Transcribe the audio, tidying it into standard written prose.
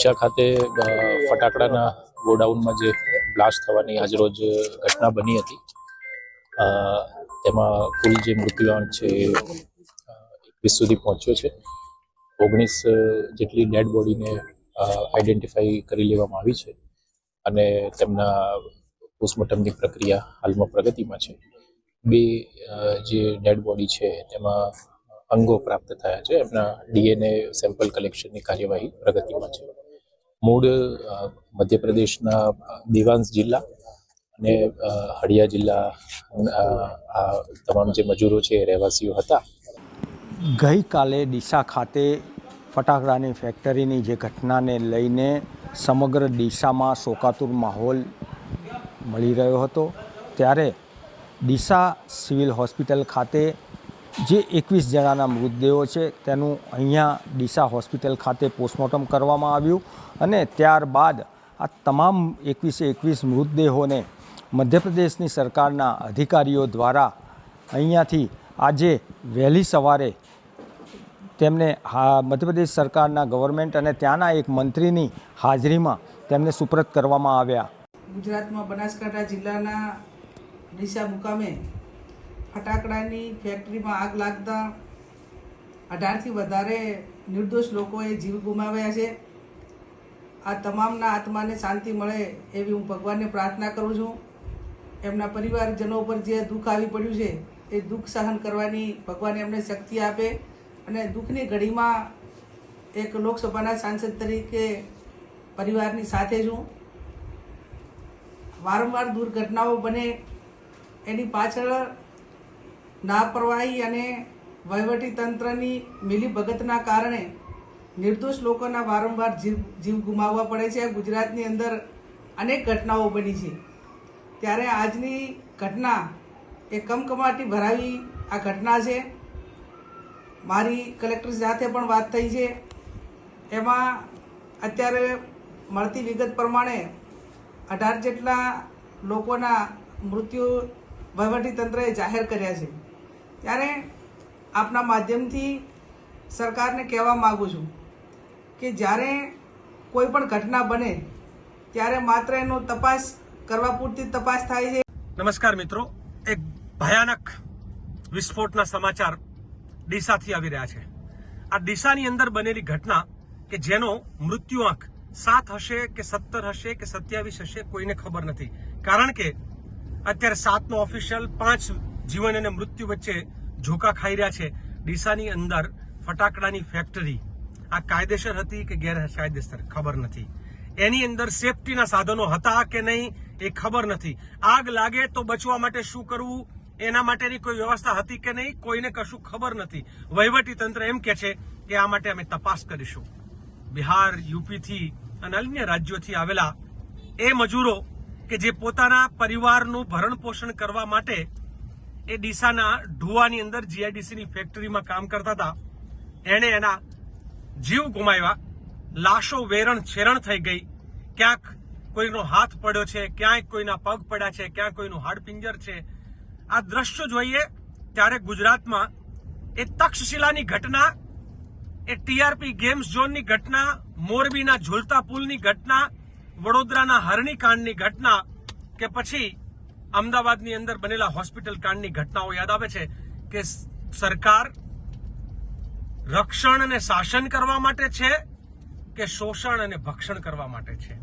ડીસા ખાતે ફટાકડાના ગોડાઉનમાં જે બ્લાસ્ટ થવાની આજરોજ ઘટના બની હતી, તેમાં કુલ જે મૃત્યુઆંક છે 21 સુધી પહોંચ્યો છે. 19 જેટલી ડેડ બોડીને આઈડેન્ટિફાઈ કરી લેવામાં આવી છે અને તેમના પોસ્ટમોર્ટમની પ્રક્રિયા હાલમાં પ્રગતિમાં છે. 2 જે ડેડ બોડી છે તેમાં અંગો પ્રાપ્ત થયા છે. એમના DNA સેમ્પલ કલેક્શનની કાર્યવાહી પ્રગતિમાં છે. મૂળ મધ્યપ્રદેશના દેવાંશ જિલ્લા અને હળિયા જિલ્લા આ તમામ જે મજૂરો છે એ રહેવાસીઓ હતા. ગઈકાલે ડીસા ખાતે ફટાકડાની ફેક્ટરીની જે ઘટનાને લઈને સમગ્ર ડીસામાં શોકાતુર માહોલ મળી રહ્યો હતો, ત્યારે ડીસા સિવિલ હોસ્પિટલ ખાતે જે 21 જણાના મૃતદેહો છે તેનું અહીંયા ડીસા હોસ્પિટલ ખાતે પોસ્ટમોર્ટમ કરવામાં આવ્યું અને ત્યારબાદ આ તમામ 21 મૃતદેહોને મધ્યપ્રદેશની સરકારના અધિકારીઓ દ્વારા અહીંયાથી આજે વહેલી સવારે તેમને મધ્યપ્રદેશ સરકારના ગવર્મેન્ટ અને ત્યાંના એક મંત્રીની હાજરીમાં તેમને સુપરત કરવામાં આવ્યા. ગુજરાતમાં બનાસકાંઠા જિલ્લાના ડીસા મુકામે ફટાકડાની ફેક્ટરીમાં આગ લાગતા 18થી વધારે નિર્દોષ લોકોએ જીવ ગુમાવ્યા છે. આ તમામના આત્માને શાંતિ મળે એવી હું ભગવાનને પ્રાર્થના કરું છું. એમના પરિવારજનો પર જે દુઃખ આવી પડ્યું છે એ દુઃખ સહન કરવાની ભગવાન એમને શક્તિ આપે અને દુઃખની ઘડીમાં એક લોકસભાના સાંસદ તરીકે પરિવારની સાથે છું. વારંવાર દુર્ઘટનાઓ બને એની પાછળ લાપરવાહી અને વહીવટીતંત્રની મિલીભગતના કારણે નિર્દોષ લોકોના વારંવાર જીવ ગુમાવવા પડે છે. ગુજરાતની અંદર અનેક ઘટનાઓ બની છે, ત્યારે આજની ઘટના એ કમકમાટી ભરાવી આ ઘટના છે. મારી કલેક્ટર સાથે પણ વાત થઈ છે. એમાં અત્યારે મળતી વિગત પ્રમાણે 18 જેટલા લોકોના મૃત્યુ વહીવટીતંત્રએ જાહેર કર્યા છે. ત્યારે આપના માધ્યમથી સરકારને કહેવા માગું છું કે જ્યારે કોઈ પણ ઘટના બને ત્યારે માત્ર એનો તપાસ કરવા પૂરતી તપાસ થાય છે. નમસ્કાર મિત્રો, એક ભયાનક વિસ્ફોટના સમાચાર ડીસાથી આવી રહ્યા છે. આ ડીસાની અંદર બનેલી ઘટના કે જેનો મૃત્યુઆંક 7 હશે કે 17 હશે કે 27 હશે, કોઈને ખબર નથી. કારણ કે અત્યારે 7નો ઓફિશિયલ 5 જીવન અને મૃત્યુ વચ્ચે ઝોકા ખાઈ રહ્યા છે. ડીસાની અંદર ફટાકડાની ફેક્ટરી આ કાયદેસર હતી કે ગેરકાયદેસર ખબર નથી. એની અંદર સેફટીના સાધનો હતા કે નહીં એ ખબર નથી. આગ લાગે તો બચવા માટે શું કરવું એના માટેની કોઈ વ્યવસ્થા હતી કે નહીં, કોઈને કશું ખબર નથી. વહીવટી તંત્ર એમ કે છે કે આ માટે અમે તપાસ કરીશું. બિહાર, યુપીથી અને અન્ય રાજ્યોથી આવેલા એ મજૂરો કે જે પોતાના પરિવારનું ભરણ પોષણ કરવા માટે એ ડીસાના ઢુવાની અંદર જીઆઈડીસીની ફેક્ટરીમાં કામ કરતા હતા, એણે એના જીવ ગુમાવ્યા. લાશો વેરણ છેરણ થઈ ગઈ. ક્યાંક કોઈનો હાથ પડ્યો છે, ક્યાંક કોઈના પગ પડ્યા છે, ક્યાંક કોઈનું હાડપિંજર છે. આ દ્રશ્યો જોઈએ ત્યારે ગુજરાતમાં એ તક્ષશિલાની ઘટના, એ ટીઆરપી ગેમ્સ ઝોનની ઘટના, મોરબીના ઝૂલતા પુલની ઘટના, વડોદરાના હરણી કાંડની ઘટના કે પછી અમદાવાદની અંદર બનેલા હોસ્પિટલ કાંડની ઘટનાઓ યાદ આવે છે કે સરકાર રક્ષણ અને શાસન કરવા માટે છે કે શોષણ અને ભક્ષણ કરવા માટે છે.